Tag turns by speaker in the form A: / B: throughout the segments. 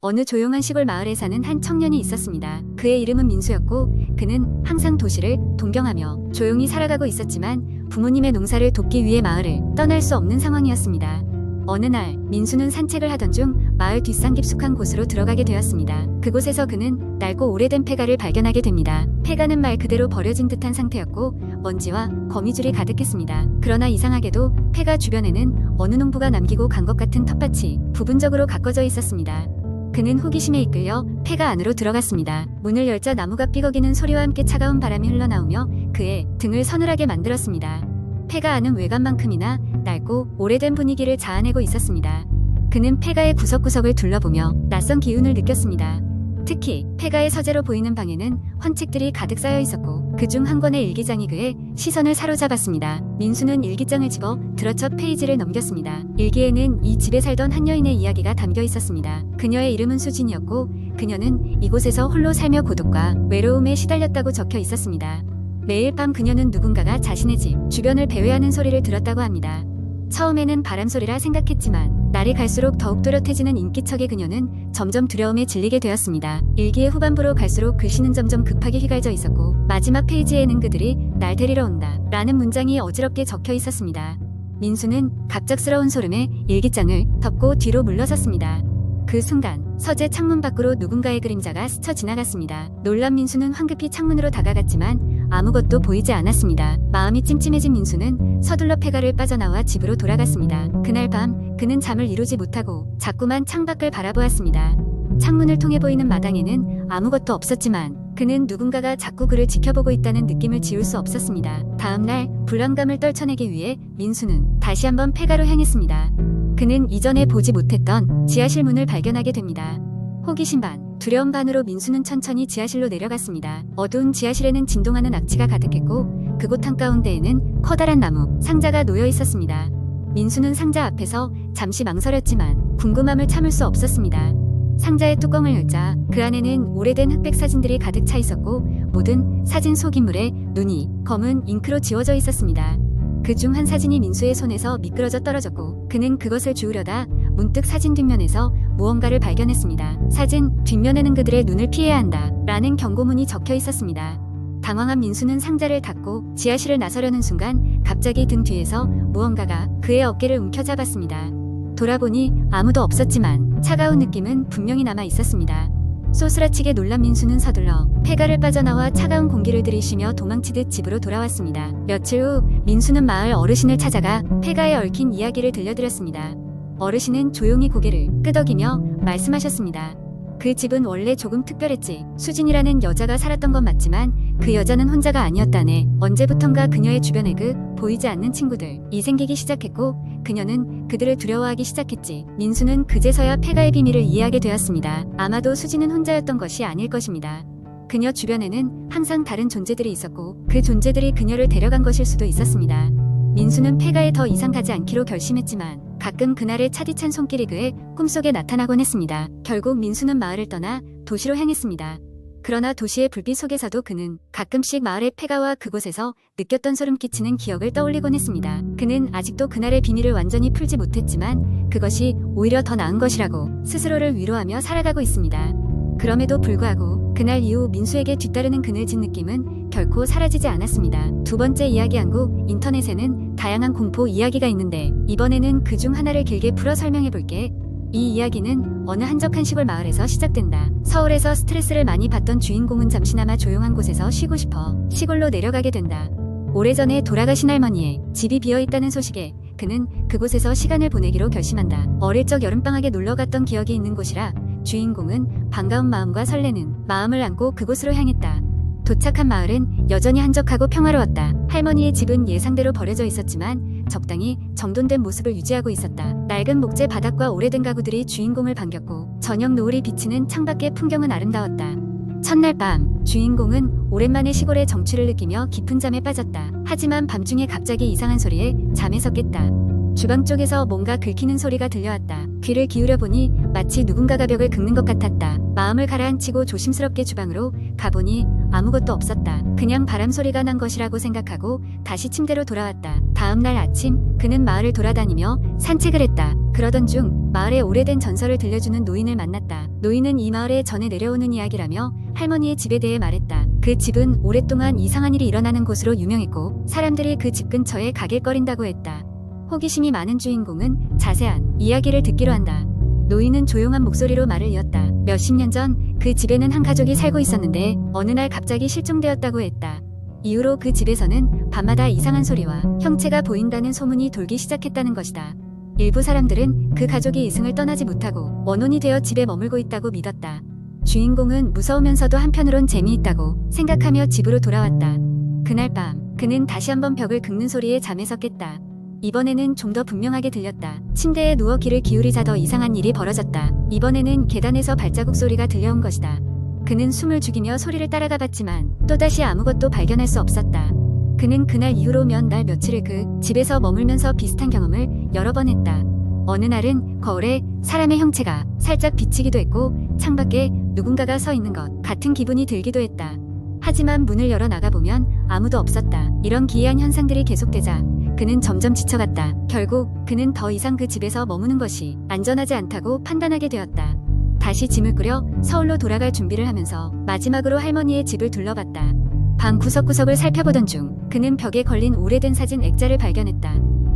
A: 어느 조용한 시골 마을에 사는 한 청년이 있었습니다. 그의 이름은 민수였고 그는 항상 도시를 동경하며 조용히 살아가고 있었지만 부모님의 농사를 돕기 위해 마을을 떠날 수 없는 상황이었습니다. 어느 날 민수는 산책을 하던 중 마을 뒷산 깊숙한 곳으로 들어가게 되었습니다. 그곳에서 그는 낡고 오래된 폐가를 발견하게 됩니다. 폐가는 말 그대로 버려진 듯한 상태였고 먼지와 거미줄이 가득했습니다. 그러나 이상하게도 폐가 주변에는 어느 농부가 남기고 간 것 같은 텃밭이 부분적으로 가꿔져 있었습니다. 그는 호기심에 이끌려 폐가 안으로 들어갔습니다. 문을 열자 나무가 삐걱이는 소리와 함께 차가운 바람이 흘러나오며 그의 등을 서늘하게 만들었습니다. 폐가 안은 외관만큼이나 낡고 오래된 분위기를 자아내고 있었습니다. 그는 폐가의 구석구석을 둘러보며 낯선 기운을 느꼈습니다. 특히 폐가의 서재로 보이는 방에는 헌책들이 가득 쌓여 있었고 그중 한 권의 일기장이 그의 시선을 사로잡았습니다. 민수는 일기장을 집어 들어 첫 페이지를 넘겼습니다. 일기에는 이 집에 살던 한 여인의 이야기가 담겨 있었습니다. 그녀의 이름은 수진이었고 그녀는 이곳에서 홀로 살며 고독과 외로움에 시달렸다고 적혀 있었습니다. 매일 밤 그녀는 누군가가 자신의 집 주변을 배회하는 소리를 들었다고 합니다. 처음에는 바람소리라 생각했지만 날이 갈수록 더욱 또렷해지는 인기척의 그녀는 점점 두려움에 질리게 되었습니다. 일기의 후반부로 갈수록 글씨는 점점 급하게 휘갈져 있었고 마지막 페이지에는 그들이 날 데리러 온다 라는 문장이 어지럽게 적혀 있었습니다. 민수는 갑작스러운 소름에 일기장을 덮고 뒤로 물러섰습니다. 그 순간 서재 창문 밖으로 누군가의 그림자가 스쳐 지나갔습니다. 놀란 민수는 황급히 창문으로 다가갔지만 아무것도 보이지 않았습니다. 마음이 찜찜해진 민수는 서둘러 폐가를 빠져나와 집으로 돌아갔습니다. 그날 밤 그는 잠을 이루지 못하고 자꾸만 창밖을 바라보았습니다. 창문을 통해 보이는 마당에는 아무것도 없었지만 그는 누군가가 자꾸 그를 지켜보고 있다는 느낌을 지울 수 없었습니다. 다음 날 불안감을 떨쳐내기 위해 민수는 다시 한번 폐가로 향했습니다. 그는 이전에 보지 못했던 지하실 문을 발견하게 됩니다. 호기심 반, 두려움 반으로 민수는 천천히 지하실로 내려갔습니다. 어두운 지하실에는 진동하는 악취가 가득했고 그곳 한가운데에는 커다란 나무 상자가 놓여 있었습니다. 민수는 상자 앞에서 잠시 망설였지만 궁금함을 참을 수 없었습니다. 상자의 뚜껑을 열자 그 안에는 오래된 흑백 사진들이 가득 차 있었고 모든 사진 속 인물의 눈이 검은 잉크로 지워져 있었습니다. 그중 한 사진이 민수의 손에서 미끄러져 떨어졌고 그는 그것을 주우려다 문득 사진 뒷면에서 무언가를 발견했습니다. 사진 뒷면에는 그들의 눈을 피해야 한다 라는 경고문이 적혀 있었습니다. 당황한 민수는 상자를 닫고 지하실을 나서려는 순간 갑자기 등 뒤에서 무언가가 그의 어깨를 움켜잡았습니다. 돌아보니 아무도 없었지만 차가운 느낌은 분명히 남아 있었습니다. 쏘스라치게 놀란 민수는 서둘러 폐가를 빠져나와 차가운 공기를 들이쉬며 도망치듯 집으로 돌아왔습니다. 며칠 후 민수는 마을 어르신을 찾아가 폐가에 얽힌 이야기를 들려드렸습니다. 어르신은 조용히 고개를 끄덕이며 말씀하셨습니다. 그 집은 원래 조금 특별했지. 수진이라는 여자가 살았던 건 맞지만 그 여자는 혼자가 아니었다네. 언제부턴가 그녀의 주변에 보이지 않는 친구들이 생기기 시작했고 그녀는 그들을 두려워하기 시작했지. 민수는 그제서야 폐가의 비밀을 이해하게 되었습니다. 아마도 수진은 혼자였던 것이 아닐 것입니다. 그녀 주변에는 항상 다른 존재들이 있었고 그 존재들이 그녀를 데려간 것일 수도 있었습니다. 민수는 폐가에 더 이상 가지 않기로 결심했지만 가끔 그날의 차디찬 손길이 그의 꿈속에 나타나곤 했습니다. 결국 민수는 마을을 떠나 도시로 향했습니다. 그러나 도시의 불빛 속에서도 그는 가끔씩 마을의 폐가와 그곳에서 느꼈던 소름 끼치는 기억을 떠올리곤 했습니다. 그는 아직도 그날의 비밀을 완전히 풀지 못했지만 그것이 오히려 더 나은 것이라고 스스로를 위로하며 살아가고 있습니다. 그럼에도 불구하고 그날 이후 민수에게 뒤따르는 그늘진 느낌은 결코 사라지지 않았습니다. 두 번째 이야기 한국 인터넷에는 다양한 공포 이야기가 있는데 이번에는 그중 하나를 길게 풀어 설명해볼게. 이 이야기는 어느 한적한 시골 마을에서 시작된다. 서울에서 스트레스를 많이 받던 주인공은 잠시나마 조용한 곳에서 쉬고 싶어 시골로 내려가게 된다. 오래전에 돌아가신 할머니의 집이 비어있다는 소식에 그는 그곳에서 시간을 보내기로 결심한다. 어릴 적 여름방학에 놀러갔던 기억이 있는 곳이라 주인공은 반가운 마음과 설레는 마음을 안고 그곳으로 향했다. 도착한 마을은 여전히 한적하고 평화로웠다. 할머니의 집은 예상대로 버려져 있었지만 적당히 정돈된 모습을 유지하고 있었다. 낡은 목재 바닥과 오래된 가구들이 주인공을 반겼고 저녁 노을이 비치는 창밖의 풍경은 아름다웠다. 첫날 밤 주인공은 오랜만에 시골의 정취를 느끼며 깊은 잠에 빠졌다. 하지만 밤중에 갑자기 이상한 소리에 잠에서 깼다. 주방 쪽에서 뭔가 긁히는 소리가 들려왔다. 귀를 기울여 보니 마치 누군가가 벽을 긁는 것 같았다. 마음을 가라앉히고 조심스럽게 주방으로 가보니 아무것도 없었다. 그냥 바람 소리가 난 것이라고 생각하고 다시 침대로 돌아왔다. 다음 날 아침 그는 마을을 돌아다니며 산책을 했다. 그러던 중 마을의 오래된 전설을 들려주는 노인을 만났다. 노인은 이 마을에 전해 내려오는 이야기라며 할머니의 집에 대해 말했다. 그 집은 오랫동안 이상한 일이 일어나는 곳으로 유명했고 사람들이 그 집 근처에 가길거린다고 했다. 호기심이 많은 주인공은 자세한 이야기를 듣기로 한다. 노인은 조용한 목소리로 말을 이었다. 몇십 년 전 그 집에는 한 가족이 살고 있었는데 어느 날 갑자기 실종되었다고 했다. 이후로 그 집에서는 밤마다 이상한 소리와 형체가 보인다는 소문이 돌기 시작했다는 것이다. 일부 사람들은 그 가족이 이승을 떠나지 못하고 원혼이 되어 집에 머물고 있다고 믿었다. 주인공은 무서우면서도 한편으론 재미있다고 생각하며 집으로 돌아왔다. 그날 밤 그는 다시 한번 벽을 긁는 소리에 잠에서 깼다. 이번에는 좀 더 분명하게 들렸다. 침대에 누워 귀를 기울이자 더 이상한 일이 벌어졌다. 이번에는 계단에서 발자국 소리가 들려온 것이다. 그는 숨을 죽이며 소리를 따라가 봤지만 또다시 아무것도 발견할 수 없었다. 그는 그날 이후로 몇 날 며칠을 그 집에서 머물면서 비슷한 경험을 여러 번 했다. 어느 날은 거울에 사람의 형체가 살짝 비치기도 했고 창밖에 누군가가 서 있는 것 같은 기분이 들기도 했다. 하지만 문을 열어 나가보면 아무도 없었다. 이런 기이한 현상들이 계속되자 그는 점점 지쳐갔다. 결국 그는 더 이상 그 집에서 머무는 것이 안전하지 않다고 판단하게 되었다. 다시 짐을 꾸려 서울로 돌아갈 준비를 하면서 마지막으로 할머니의 집을 둘러봤다. 방 구석구석을 살펴보던 중 그는 벽에 걸린 오래된 사진 액자를 발견했다.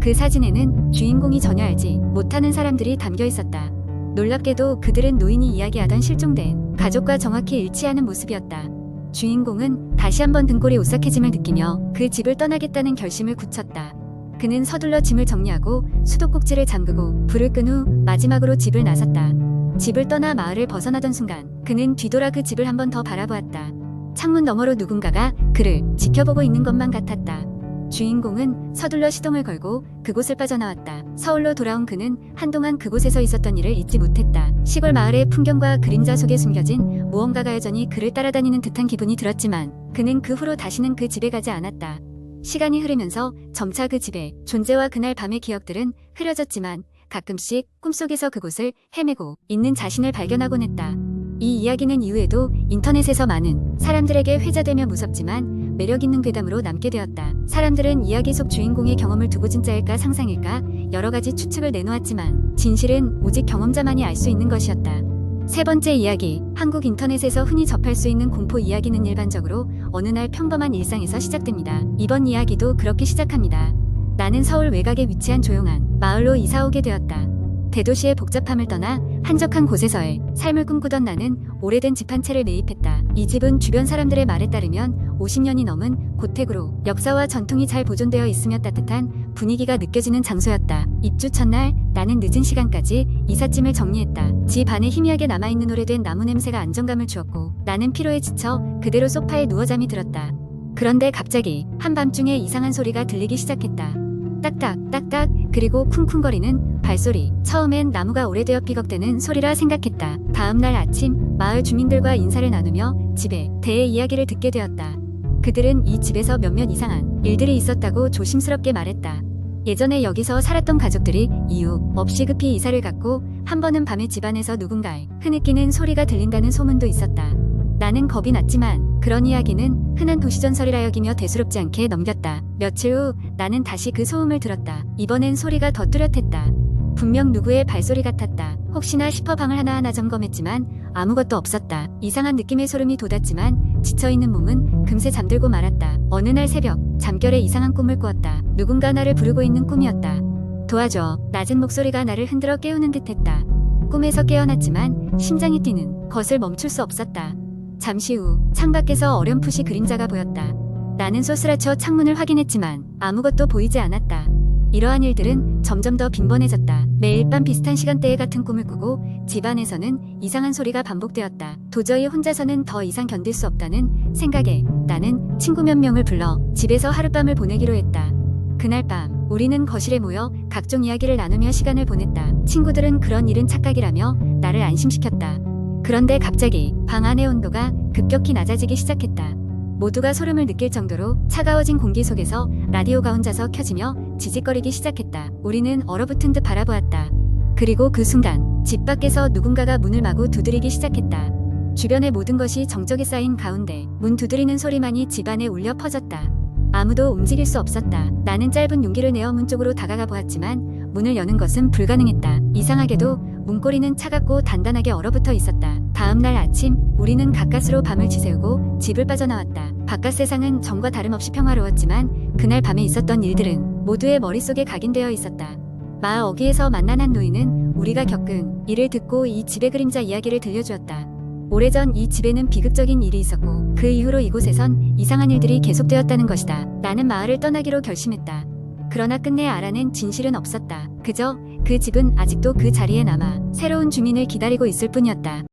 A: 그 사진에는 주인공이 전혀 알지 못하는 사람들이 담겨 있었다. 놀랍게도 그들은 노인이 이야기하던 실종된 가족과 정확히 일치하는 모습이었다. 주인공은 다시 한번 등골이 오싹해짐을 느끼며 그 집을 떠나겠다는 결심을 굳혔다. 그는 서둘러 짐을 정리하고 수도꼭지를 잠그고 불을 끈 후 마지막으로 집을 나섰다. 집을 떠나 마을을 벗어나던 순간 그는 뒤돌아 그 집을 한 번 더 바라보았다. 창문 너머로 누군가가 그를 지켜보고 있는 것만 같았다. 주인공은 서둘러 시동을 걸고 그곳을 빠져나왔다. 서울로 돌아온 그는 한동안 그곳에서 있었던 일을 잊지 못했다. 시골 마을의 풍경과 그림자 속에 숨겨진 무언가가 여전히 그를 따라다니는 듯한 기분이 들었지만 그는 그 후로 다시는 그 집에 가지 않았다. 시간이 흐르면서 점차 그 집의 존재와 그날 밤의 기억들은 흐려졌지만 가끔씩 꿈속에서 그곳을 헤매고 있는 자신을 발견하곤 했다. 이 이야기는 이후에도 인터넷에서 많은 사람들에게 회자되며 무섭지만 매력있는 괴담으로 남게 되었다. 사람들은 이야기 속 주인공의 경험을 두고 진짜일까 상상일까 여러 가지 추측을 내놓았지만 진실은 오직 경험자만이 알 수 있는 것이었다. 세 번째 이야기, 한국 인터넷에서 흔히 접할 수 있는 공포 이야기는 일반적으로 어느 날 평범한 일상에서 시작됩니다. 이번 이야기도 그렇게 시작합니다. 나는 서울 외곽에 위치한 조용한 마을로 이사오게 되었다. 대도시의 복잡함을 떠나 한적한 곳에서의 삶을 꿈꾸던 나는 오래된 집 한 채를 매입했다. 이 집은 주변 사람들의 말에 따르면 50년이 넘은 고택으로 역사와 전통이 잘 보존되어 있으며 따뜻한 분위기가 느껴지는 장소였다. 입주 첫날 나는 늦은 시간까지 이삿짐을 정리했다. 집 안에 희미하게 남아있는 오래된 나무 냄새가 안정감을 주었고 나는 피로에 지쳐 그대로 소파에 누워 잠이 들었다. 그런데 갑자기 한밤중에 이상한 소리가 들리기 시작했다. 딱딱 딱딱 그리고 쿵쿵거리는 발소리. 처음엔 나무가 오래되어 삐걱대는 소리라 생각했다. 다음날 아침 마을 주민들과 인사를 나누며 집에 대해 이야기를 듣게 되었다. 그들은 이 집에서 몇몇 이상한 일들이 있었다고 조심스럽게 말했다. 예전에 여기서 살았던 가족들이 이유 없이 급히 이사를 갔고 한 번은 밤에 집안에서 누군가의 흐느끼는 소리가 들린다는 소문도 있었다. 나는 겁이 났지만 그런 이야기는 흔한 도시전설이라 여기며 대수롭지 않게 넘겼다. 며칠 후 나는 다시 그 소음을 들었다. 이번엔 소리가 더 뚜렷했다. 분명 누구의 발소리 같았다. 혹시나 싶어 방을 하나하나 점검했지만 아무것도 없었다. 이상한 느낌의 소름이 돋았지만 지쳐있는 몸은 금세 잠들고 말았다. 어느 날 새벽 잠결에 이상한 꿈을 꾸었다. 누군가 나를 부르고 있는 꿈이었다. 도와줘. 낮은 목소리가 나를 흔들어 깨우는 듯했다. 꿈에서 깨어났지만 심장이 뛰는 것을 멈출 수 없었다. 잠시 후 창밖에서 어렴풋이 그림자가 보였다. 나는 소스라쳐 창문을 확인했지만 아무것도 보이지 않았다. 이러한 일들은 점점 더 빈번해졌다. 매일 밤 비슷한 시간대에 같은 꿈을 꾸고 집안에서는 이상한 소리가 반복되었다. 도저히 혼자서는 더 이상 견딜 수 없다는 생각에 나는 친구 몇 명을 불러 집에서 하룻밤을 보내기로 했다. 그날 밤 우리는 거실에 모여 각종 이야기를 나누며 시간을 보냈다. 친구들은 그런 일은 착각이라며 나를 안심시켰다. 그런데 갑자기 방 안의 온도가 급격히 낮아지기 시작했다. 모두가 소름을 느낄 정도로 차가워진 공기 속에서 라디오가 혼자서 켜지며 지직거리기 시작했다. 우리는 얼어붙은 듯 바라보았다. 그리고 그 순간 집 밖에서 누군가가 문을 마구 두드리기 시작했다. 주변의 모든 것이 정적이 쌓인 가운데 문 두드리는 소리만이 집안에 울려 퍼졌다. 아무도 움직일 수 없었다. 나는 짧은 용기를 내어 문 쪽으로 다가가 보았지만 문을 여는 것은 불가능했다. 이상하게도 문고리는 차갑고 단단하게 얼어붙어 있었다. 다음 날 아침 우리는 가까스로 밤을 지새우고 집을 빠져나왔다. 바깥 세상은 전과 다름없이 평화로웠지만 그날 밤에 있었던 일들은 모두의 머릿속에 각인되어 있었다. 마을 어귀에서 만난 한 노인은 우리가 겪은 일을 듣고 이 집의 그림자 이야기를 들려주었다. 오래전 이 집에는 비극적인 일이 있었고 그 이후로 이곳에선 이상한 일들이 계속되었다는 것이다. 나는 마을을 떠나기로 결심했다. 그러나 끝내 알아낸 진실은 없었다. 그저 그 집은 아직도 그 자리에 남아 새로운 주민을 기다리고 있을 뿐이었다.